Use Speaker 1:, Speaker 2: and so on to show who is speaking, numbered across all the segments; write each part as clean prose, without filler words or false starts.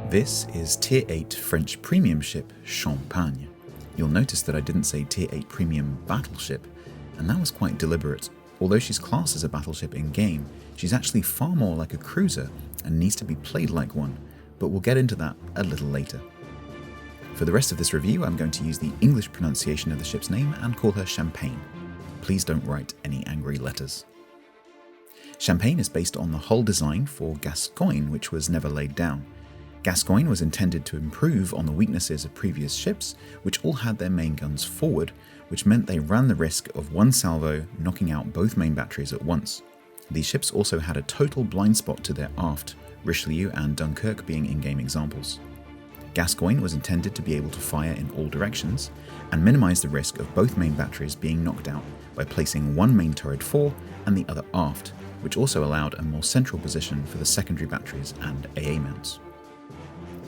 Speaker 1: This is Tier 8 French premium ship Champagne. You'll notice that I didn't say Tier 8 premium battleship, and that was quite deliberate. Although she's classed as a battleship in-game, she's actually far more like a cruiser and needs to be played like one, but we'll get into that a little later. For the rest of this review, I'm going to use the English pronunciation of the ship's name and call her Champagne. Please don't write any angry letters. Champagne is based on the hull design for Gascogne, which was never laid down. Gascogne was intended to improve on the weaknesses of previous ships, which all had their main guns forward, which meant they ran the risk of one salvo knocking out both main batteries at once. These ships also had a total blind spot to their aft, Richelieu and Dunkirk being in-game examples. Gascogne was intended to be able to fire in all directions, and minimise the risk of both main batteries being knocked out by placing one main turret fore and the other aft, which also allowed a more central position for the secondary batteries and AA mounts.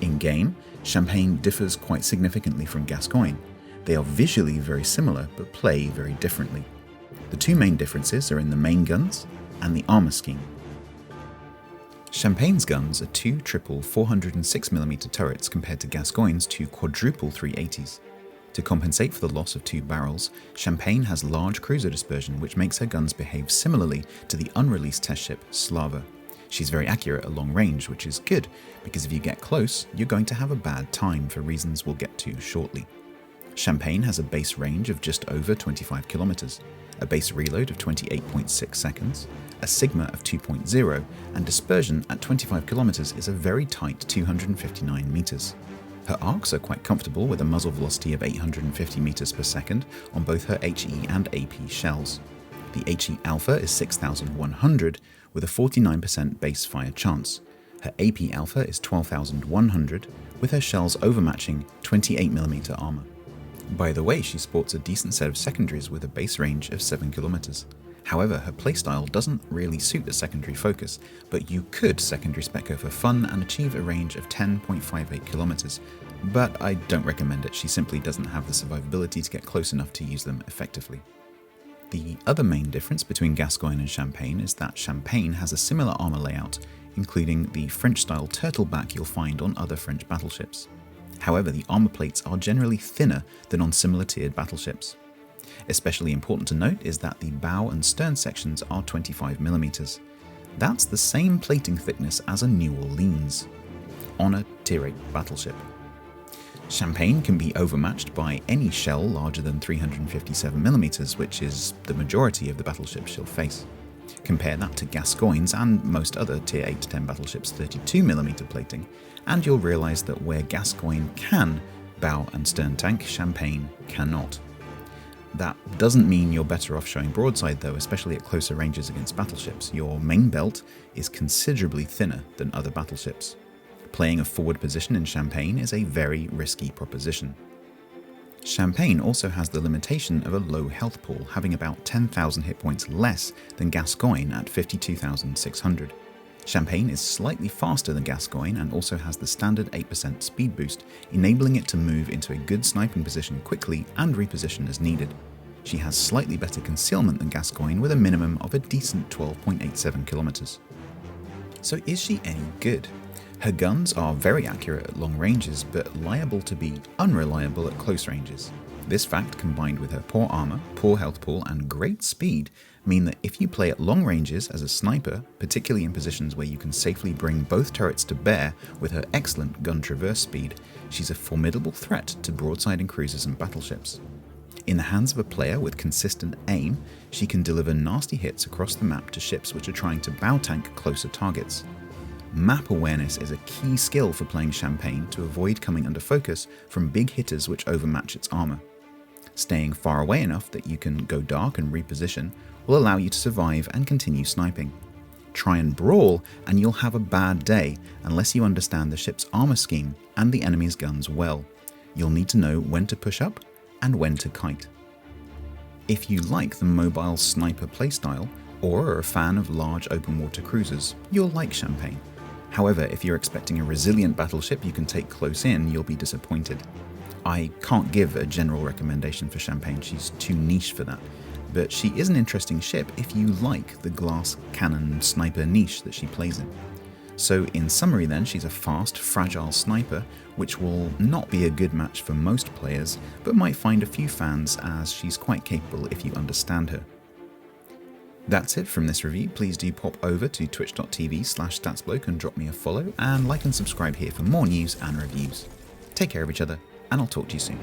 Speaker 1: In-game, Champagne differs quite significantly from Gascogne. They are visually very similar, but play very differently. The two main differences are in the main guns and the armour scheme. Champagne's guns are two triple 406mm turrets compared to Gascogne's two quadruple 380s. To compensate for the loss of two barrels, Champagne has large cruiser dispersion, which makes her guns behave similarly to the unreleased test ship Slava. She's very accurate at long range, which is good, because if you get close, you're going to have a bad time for reasons we'll get to shortly. Champagne has a base range of just over 25 kilometers, a base reload of 28.6 seconds, a sigma of 2.0, and dispersion at 25 kilometers is a very tight 259 meters. Her arcs are quite comfortable with a muzzle velocity of 850 meters per second on both her HE and AP shells. The HE Alpha is 6,100 with a 49% base fire chance. Her AP Alpha is 12,100 with her shells overmatching 28mm armor. By the way, she sports a decent set of secondaries with a base range of 7 kilometers. However, her playstyle doesn't really suit a secondary focus, but you could secondary spec her for fun and achieve a range of 10.58 kilometers. But I don't recommend it, she simply doesn't have the survivability to get close enough to use them effectively. The other main difference between Gascogne and Champagne is that Champagne has a similar armour layout, including the French-style turtleback you'll find on other French battleships. However, the armour plates are generally thinner than on similar tiered battleships. Especially important to note is that the bow and stern sections are 25mm. That's the same plating thickness as a New Orleans on a Tier 8 battleship. Champagne can be overmatched by any shell larger than 357mm, which is the majority of the battleships she'll face. Compare that to Gascogne's and most other Tier 8 to 10 battleships' 32mm plating, and you'll realise that where Gascogne can bow and stern tank, Champagne cannot. That doesn't mean you're better off showing broadside though, especially at closer ranges against battleships. Your main belt is considerably thinner than other battleships. Playing a forward position in Champagne is a very risky proposition. Champagne also has the limitation of a low health pool, having about 10,000 hit points less than Gascogne at 52,600. Champagne is slightly faster than Gascogne and also has the standard 8% speed boost, enabling it to move into a good sniping position quickly and reposition as needed. She has slightly better concealment than Gascogne with a minimum of a decent 12.87 kilometers. So is she any good? Her guns are very accurate at long ranges, but liable to be unreliable at close ranges. This fact, combined with her poor armor, poor health pool, and great speed, mean that if you play at long ranges as a sniper, particularly in positions where you can safely bring both turrets to bear with her excellent gun traverse speed, she's a formidable threat to broadsiding cruisers and battleships. In the hands of a player with consistent aim, she can deliver nasty hits across the map to ships which are trying to bow tank closer targets. Map awareness is a key skill for playing Champagne to avoid coming under focus from big hitters which overmatch its armor. Staying far away enough that you can go dark and reposition will allow you to survive and continue sniping. Try and brawl and you'll have a bad day unless you understand the ship's armor scheme and the enemy's guns well. You'll need to know when to push up and when to kite. If you like the mobile sniper playstyle or are a fan of large open water cruisers, you'll like Champagne. However, if you're expecting a resilient battleship you can take close in, you'll be disappointed. I can't give a general recommendation for Champagne, she's too niche for that, but she is an interesting ship if you like the glass cannon sniper niche that she plays in. So in summary then, she's a fast, fragile sniper, which will not be a good match for most players, but might find a few fans as she's quite capable if you understand her. That's it from this review. Please do pop over to twitch.tv/StatsBloke and drop me a follow, and like and subscribe here for more news and reviews. Take care of each other, and I'll talk to you soon.